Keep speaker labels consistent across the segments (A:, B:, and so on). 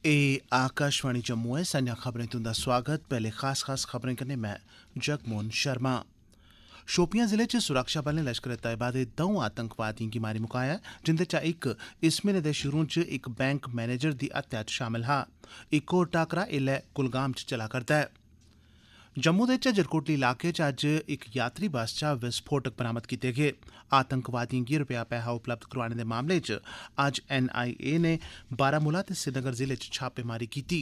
A: आकाशवाणी जम्मू है। संजा खबरें तुंदा स्वागत। पहले खास खबरें कन्नै मैं जगमोहन शर्मा। शोपियां जिले च सुरक्षा बलें लश्कर तैयबा दे 2 आतंकवादियों गी मारी मुकाया, जिंदे चा इक इस म्हीने दे शुरू च इक बैंक मैनेजर दी हत्या च शामल हा। इक होर टाकरा इल्लै कुलगाम च चला करदा है। जम्मू दे झज्जर इलाके च अज्ज इक यात्री बस चा विस्फोटक बरामद कीते गे। आतंकवादियों गी रपेआ पैहा उपलब्ध करोआने दे मामले च अज्ज NIA ने बारामूला ते श्रीनगर जिले च छापेमारी कीती।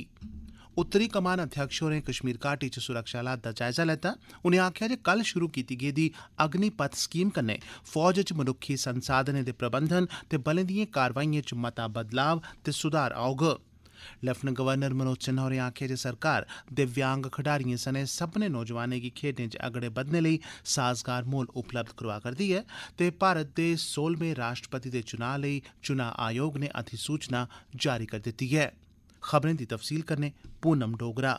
A: उत्तरी कमान अध्यक्ष होरें कश्मीर घाटी च सुरक्षा हालात दा जायजा लैता। उनें आखेआ जे कल शुरू कीती गेदी अग्निपथ स्कीम कन्नै फौज च मनुक्खी संसाधनें दे प्रबंधन ते बलें दिएं कारवाइएं च मता बदलाव ते सुधार औग। लेफ्टिनेंट गवर्नर मनोज सिन्हा होरें आखेआ जे सरकार दिव्यांग खडारिएं सने सब्भनें नौजवानें गी खेड्ढें च अगड़े बधने लेई साजगार माहौल उपलब्ध करोआ करदी ऐ ते भारत दे 16वें राष्ट्रपति दे चुनां लेई चुनां आयोग ने अधिसूचना जारी करी दित्ती ऐ। खबरें दी तफसील कन्नै पूनम डोगरा।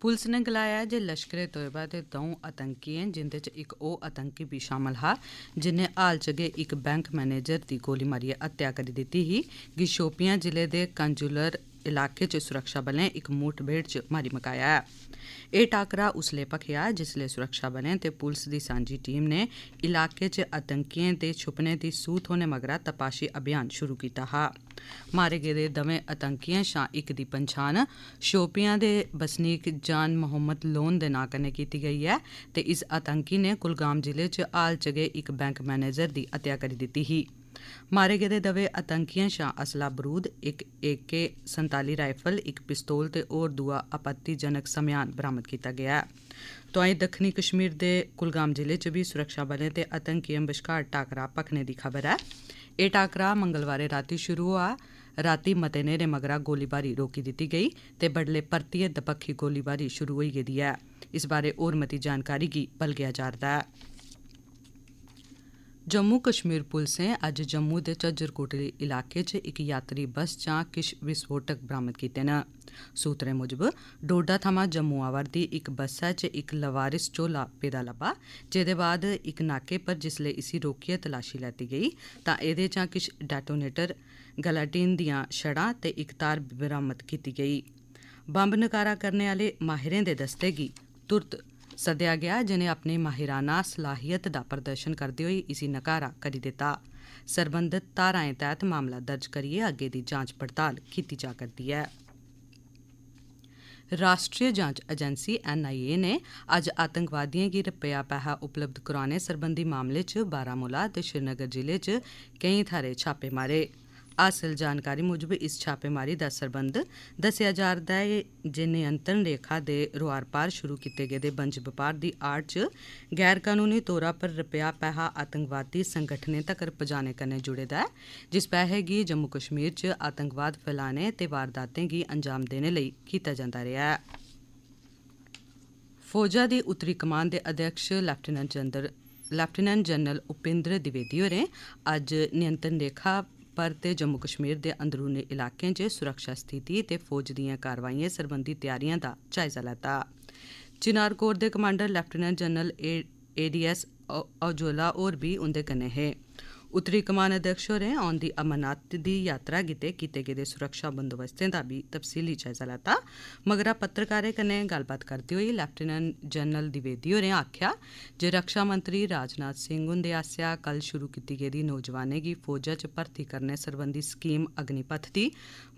B: पुलस ने गलाया जे लश्कर तोयबा दे 2 आतंकी हैं, जिंदे च इक ओह् आतंकी भी शामल हा जिन्नै हाल च गै इक बैंक मैनेजर दी गोली मारियै हत्या करी दित्ती ही। गी शोपियां जिले दे कंजुलर इलाके च सुरक्षा बलें इक मुठभेड़ च मारी मकाया ऐ। एह् टाकरा उसलै भखेआ जिसलै सुरक्षा बलें ते पुलस दी सांझी टीम ने इलाके च आतंकियें दे छुपने दी सूह थ्होने मगरा तपाशी अभियान शुरू कीता हा। मारे गेदे दवें आतंकियें शा इक दी पन्छान शोपियां दे बसनीक जान मोहम्मद लोन दे नां कन्नै कीती गेई है ते इस आतंकी ने कुलगाम जिले च हाल च गै इक बैंक मैनेजर दी हत्या करी दित्ती ही। मारे गेदे दवे आतंकियें शा असला बरूद, इक AK-47 राइफल, इक पिस्तौल ते होर दूआ आपत्तिजनक समेयान बरामद कीता गेआ ऐ। तोआईं दक्खनी कश्मीर दे कुलगाम जिले च बी सुरक्षा बलें ते आतंकियें बश्कार टाकरा भखने दी खबर ऐ। एह् टाकरा मंगलवारें रातीं शुरू होआ। रातीं मते न्हेरे मगरा गोलीबारी रोकी दित्ती गेई ते बडलै परतियै दपक्खी गोलीबारी शुरू होई गेदी ऐ। इस बारै होर मती जानकारी गी बलगेआ जा'रदा ऐ। जम्मू कश्मीर पुलसें अज्ज जम्मू दे झज्जर कोटली इलाके च इक यात्री बस चा किश विस्फोटक बरामद कीते न। सूत्रें मुजब डोडा थमां जम्मू आवा'रदी इक बस्सै च इक लवारिस झोला पेदा लब्भा, जेह्दे बाद इक नाके पर जिसलै इसी रोकियै तलाशी लैती गेई तां एह्दे चा किश डेटोनेटर, गलाटीन दियां छड़ां ते इक तार बरामद कीती गेई। बम्ब नकारा करने आह्ले माहिरें दे दस्ते गी तुरत सद्देआ गेआ, जिनें अपनी माहिराना सलाहियत दा प्रदर्शन करदे होई इसी नकारा करी दित्ता। सरबंधत धाराएं तैह्त मामला दर्ज करियै अग्गे दी जांच पड़ताल कीती जा करदी ऐ। राष्ट्रीय जांच एजेंसी NIA ने अज्ज आतंकवादियें गी रपेआ पैहा उपलब्ध करोआने सरबंधी मामले च बारामूला ते श्रीनगर जिले च केईं थाह्रें छापे मारे। हासल जानकारी मुजब इस छापेमारी दा सरबंध दस्सेआ जा'रदा ऐ जे नियंत्रण रेखा दे रोआर पार शुरू कीते गेदे बनज बपार दी आड़ च गैर कनूनी तौरा पर रपेआ पैहा आतंकवादी संगठनें तक्कर पजाने कन्नै जुड़े दा ऐ, जिस पैहे गी जम्मू कश्मीर च आतंकवाद फैलाने ते वारदातें गी अंजाम देने लेई कीता जंदा रेहा ऐ। फौजा दी उत्तरी कमान दे अध्यक्ष लेफ्टिनेंट जनरल उपेंद्र द्विवेदी होरें अज्ज नियंत्रण रेखा पर ते जम्मू कश्मीर दे अंदरूनी इलाकें च सुरक्षा स्थिति ते फौज दिएं कारवाइएं सरबंधी तैयारियां दा जायजा लैता। चिनार कोर दे commander lieutenant general ADS Aujla होर बी उंदे कन्नै हे। उत्तरी कमान अध्यक्ष होरें औंदी अमरनाथ दी यात्रा गितै कीते गेदे सुरक्षा बंदोबस्तें दा बी तफसीली जायजा लैता। मगरा पत्रकारें कन्नै गल्लबात करदे होई लेफ्टिनेंट जनरल द्विवेदी होरें आखेआ जे रक्षा मंत्री राजनाथ सिंह हुंदे आसेआ कल शुरू कीती गेदी नौजवानें गी फौजा च भर्थी करने सरबंधी स्कीम अग्निपथ दी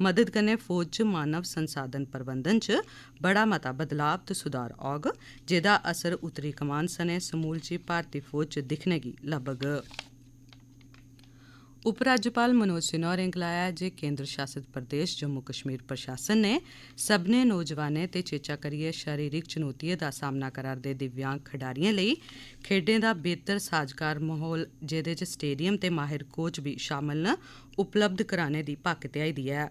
B: मदद कन्नै फौज च मानव संसाधन प्रबंधन च बड़ा मता बदलाव ते सुधार औग, जेह्दा असर उत्तरी कमान सने समूलची भारती फौज च दिक्खने गी लब्भग। उपराज्यपाल मनोज सिन्हा होरें गलाया जे केंद्र शासित प्रदेश जम्मू कश्मीर प्रशासन ने सब्भनें नौजवानें ते चेचा करियै शारीरिक चुनौतियें दा सामना करा'रदे दिव्यांग खडारियें लेई खेड्ढें दा बेहतर साजगार माहौल, जेह्दे च स्टेडियम ते माहिर कोच बी शामल न, उपलब्ध कराने दी पक्क ध्याई दी ऐ।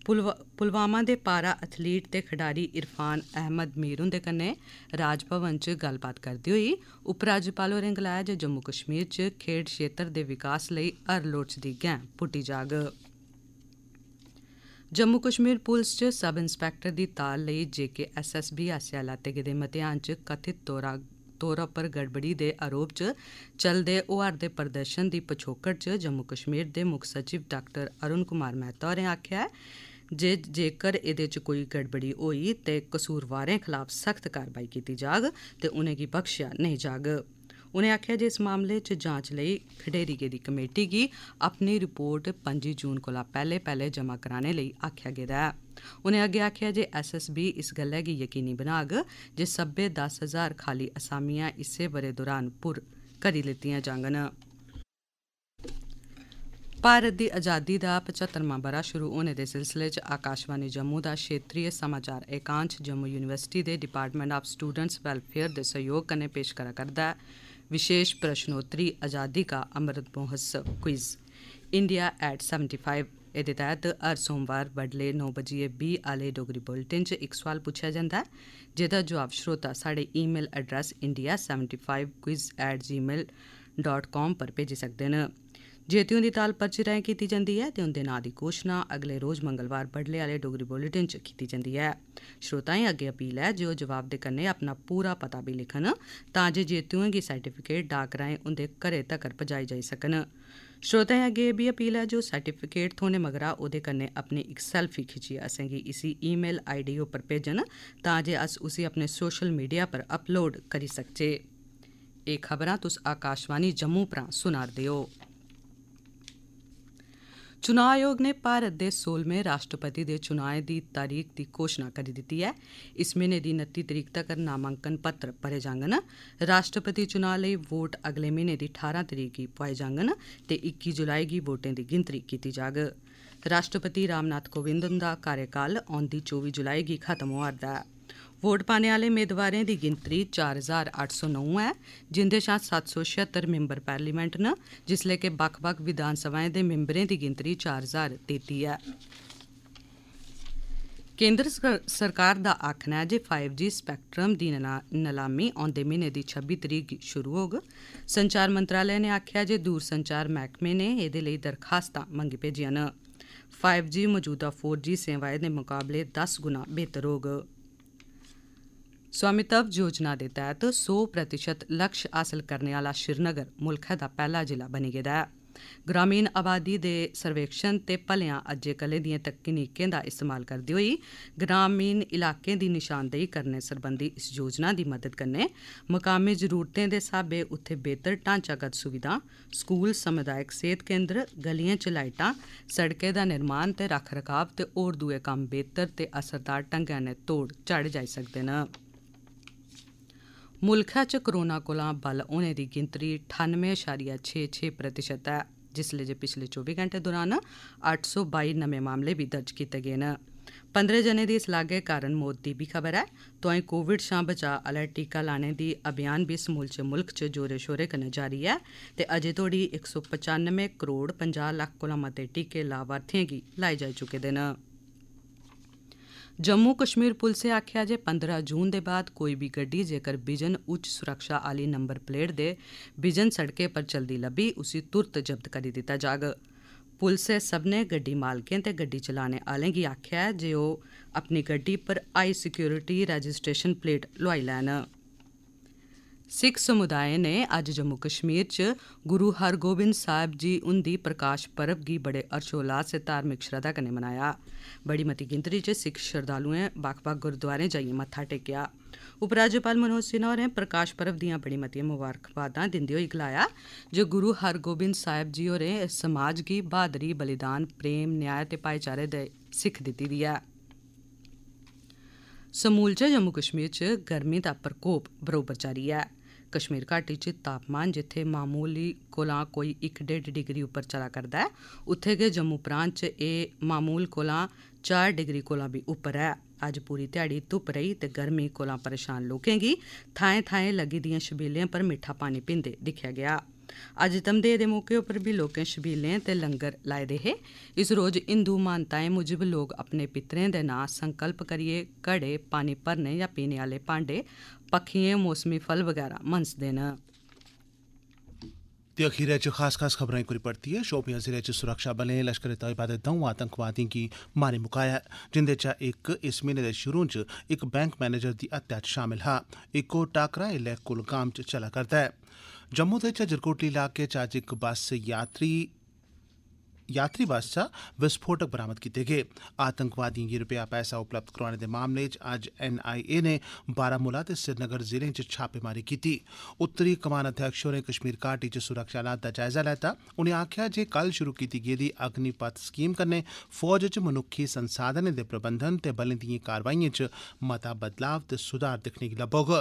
B: पुलवामा दे पारा एथलीट ते खडारी इरफान अहमद मीर हुंदे कन्नै राजभवन च गल्लबात करदे होई उपराज्यपाल होरें गलाया जे जम्मू कश्मीर च खेड्ढ क्षेत्र दे विकास लेई हर लोड़चदी गैं पुट्टी जाग। जम्मू कश्मीर पुलस च सब इंस्पैक्टर दी ताल लेई JKSSB आसेआ लैते गेदे मतेहान च कथित तौरा पर गड़बड़ी दे आरोप च चलदे होआ'रदे प्रदर्शन दी पछोकड़ च जम्मू कश्मीर दे मुक्ख सचिव डॉ. अरुण कुमार मेहता होरें आखेआ ऐ जेकर एह्दे च कोई गड़बड़ी होई ते कसूरवारें खलाफ सख्त कार्रवाई कीती जाग ते उनेंगी बख्शेआ नेईं जाग। उनें आखेआ जे इस मामले च जांच लेई खडेरी गेदी कमेटी गी अपनी रिपोर्ट 25 जून कोला पैह्ले जमा कराने लेई आखेआ गेदा ऐ। उनें अग्गें आखेआ जे SSB इस गल्लै गी यकीनी बनाग जे सब्भै 10,000 खाली असामियां इस्सै ब'रे दौरान पुर करी लैतियां जाङन। भारत दी आज़ादी दा 75वां ब'रा शुरू होने दे सिलसिले च आकाशवाणी जम्मू दा क्षेत्रीय समाचार एकांश जम्मू यूनिवर्सिटी दे डिपार्टमेंट ऑफ स्टूडेंट्स वेलफेयर दे सहयोग कन्नै पेश करा करदा है विशेष प्रश्नोत्तरी आज़ादी का Amrit Mahotsav quiz India at 75। एह्दे तैह्त हर सोमवार बडले 9:20 आह्ले डोगरी बुलेटिन च इक सोआल पुच्छेआ जंदा ऐ जेह्दा जवाब श्रोता साढ़े ईमेल एड्रेस india75quiz@gmail.com पर भेजी सकदे न। जेत्तियों दी ताल पर्ची राहें कीती जंदी ऐ ते उंदे नांऽ दी घोशना अगले रोज मंगलवार बडले आह्ले डोगरी बुलेटिन च कीती जंदी ऐ। श्रोताएं अग्गें अपील ऐ जे ओह् जवाब दे कन्नै अपना पूरा पता बी लिखन तां जे जेत्तुएं गी सर्टिफिकेट डाक राहें उंदे घरें तक्कर पजाई जाई सकन। श्रोताएं अग्गें एह् बी अपील ऐ जे ओह् सर्टिफिकेट थ्होने मगरा ओह्दे कन्नै अपनी इक सेल्फी खिच्चियै असेंगी इसी ईमेल ID उप्पर भेजन तां जे अस उसी अपने सोशल मीडिया पर अपलोड करी सकचै। एह् खबरां तुस आकाशवाणी जम्मू परा सुना'रदे ओ। चुनाव आयोग ने भारत दे 16वें राष्ट्रपति दे चुनाएं दी तरीक दी घोशना करी दित्ती ऐ। इस म्हीने दी 29 तरीक तक्कर नामांकन पत्र भरे जाङन। राष्ट्रपति चुनाव लेई वोट अगले म्हीने दी 18 तरीक गी पोआए जाङन ते 21 जुलाई गी वोटें दी गिनतरी कीती जाग। राष्ट्रपति रामनाथ कोविंद हुंदा कार्यकाल औंदी 24 जुलाई गी खत्म होआ'रदा ऐ। वोट पाने आह्ले मेदवारें दी गिनतरी 4,809 ऐ जिंदे शा 776 मिंबर पार्लियामेंट न जिसलै कि बक्ख-बक्ख विधान सभाएं दे मिंबरें दी गिनतरी 4,033 ऐ। केंद्र सरकार दा आखना ऐ जे 5G स्पैक्ट्रम दी नलामी औंदे म्हीने दी 26 तरीक गी शुरू होग। संचार मंत्रालय ने आखेआ जे दूरसंचार मैह्कमे ने एह्दे लेई दरखास्तां मंगी भेजियां न। 5G मौजूदा 4G सेवाएं दे मुकाबले 10 गुना बेहतर होग। स्वामित्व योजना दे तैह्त 100% लक्ष्य हासल करने आह्ला श्रीनगर मुल्खै दा पैह्ला जिला बनी गेदा ऐ। ग्रामीण आबादी दे सर्वेक्षण ते भलेआं अज्जै कल्लै दिएं तकनीकें दा इस्तेमाल करदे होई ग्रामीण इलाकें दी निशानदेही करने सरबंधी इस योजना दी मदद कन्नै मकामी जरूरतें दे स्हाबै उत्थे बेहतर ढांचागत सुविधां, स्कूल, समुदायक सेह्त केंद्र, गलियें च लाइटां, सड़कें दा निर्माण ते रख रखाव ते होर दुए कम्म बेहतर ते असरदार ढंगै नै तोड़ चाढ़े जाई सकदे न। मुल्खै च कोरोना कोला बल होने दी गिनतरी 98.66% ऐ जिसलै जे पिछले 24 घैंटे दौरान 822 नमें मामले बी दर्ज कीते गे न। 15 जनें दी इस लागै कारण मौत दी बी खबर ऐ। तोआईं कोविड शा बचाऽ आह्ला टीका लाने दी अभियान बी समूलचे मुल्ख च जोरे शोरे कन्नै जारी ऐ ते अजें तोड़ी 195 करोड़ 50 लक्ख कोला मते टीके लाभार्थियें गी लाए जाई चुके दे न। जम्मू कश्मीर पुलसै आखेआ जे 15 जून दे बाद कोई बी गड्डी जेकर बिजन उच्च सुरक्षा आह्ली नंबर प्लेट दे बिजन सड़कें पर चलदी लब्भी उसी तुरत जब्त करी दित्ता जाग। पुलसै सभनें गड्डी मालकें ते गड्डी चलाने आह्लें गी आखेआ ऐ जे ओह् अपनी गड्डी पर हाई सिक्योरिटी रजिस्ट्रेशन प्लेट लोआई लैन। सिख समुदाय ने अज्ज जम्मू कश्मीर च गुरु हरगोबिंद साहिब जी हुंदी प्रकाश पर्व गी बड़े हर्शोल्लास ते धार्मिक श्रद्धा कन्नै मनाया। बड़ी मती गिनतरी च सिख श्रद्धालुएं बक्ख-बक्ख गुरुद्वारें जाइयै मत्था टेकेआ। उपराज्यपाल मनोज सिन्हा होरें प्रकाश पर्व दियां बड़ी मतियां मुबारकबादां दिंदे होई गलाया जे गुरु हरगोबिंद साहिब जी होरें समाज गी ब्हादरी, बलिदान, प्रेम, न्याय ते भाईचारे दी सिक्ख दित्ती दी ऐ। समूलचे जम्मू कश्मीर च गर्मी दा प्रकोप बरोबर जारी ऐ। कश्मीर घाटी च तापमान जित्थे मामूली कोला कोई 1-1.5 डिग्री उप्पर चला करदा ऐ उत्थे गै जम्मू प्रांत च एह् मामूल कोला 4 डिग्री कोला बी उप्पर ऐ। अज्ज पूरी ध्याड़ी धुप्प रेही ते गर्मी कोला परेशान लोकें गी थाएं थाएं लग्गी दिएं छबीलें पर मिट्ठा पानी पींदे दिक्खेआ गेआ। अज्ज तमदेह् दे मौके उप्पर बी लोकें छबीलें ते लंगर लाए दे हे। इस रोज हिंदू मानताएं मुजब लोक अपने पितरें दे नां संकल्प करियै घड़े, पानी भरने या पीने आह्ले भांडे, पक्खियें, मौसमी फल वगैरा मनसदे न।
A: ते अखीरै च खास खबरां इक बारी परतियै शोपियां जिले च सुरक्षा बलें लश्कर तैयबा दे 2 आतंकवादियों गी मारी मुकाया जिंदे चा इक इस म्हीने दे शुरू च इक बैंक मैनेजर दी हत्या च शामिल हा। इक होर टाकरा इसलै कुलगाम च चला करदा ऐ। जम्मू दे झज्जरकोटली इलाके च अज्ज इक बस यात्री यात्री बस चा विस्फोटक बरामद कीते गे। आतंकवादियों गी रपेआ पैसा उपलब्ध करोआने दे मामले च अज्ज NIA ने बारामूला ते श्रीनगर जिलें च छापेमारी कीती। उत्तरी कमान अध्यक्ष होरें कश्मीर घाटी च सुरक्षा हालात दा जायजा लैता। उनें आखेआ जे कल शुरू कीती गेदी अग्निपथ स्कीम कन्नै फौज च मनुक्खी संसाधनें दे प्रबंधन ते बलें दिएं कारवाइएं च मता बदलाव ते सुधार दिक्खने गी लब्बोग।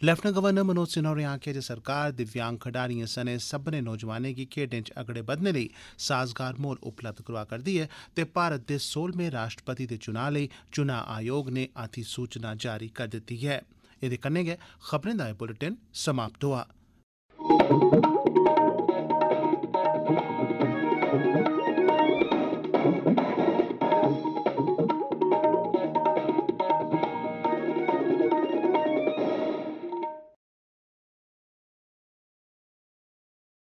A: लेफ्टिनेंट गवर्नर मनोज सिन्हा होरें आखेआ जे सरकार दिव्यांग खडारिएं सने सब्भनें नौजवानें गी खेड्डें च अगड़े बधने लेई साजगार माहौल उपलब्ध करोआ करदी ऐ ते भारत दे 16वें राष्ट्रपति दे चुनां लेई चुनां आयोग ने अधिसूचना जारी करी दित्ती ऐ। एह्दे कन्नै गै खबरें दा एह् बुलेटिन समाप्त होआ।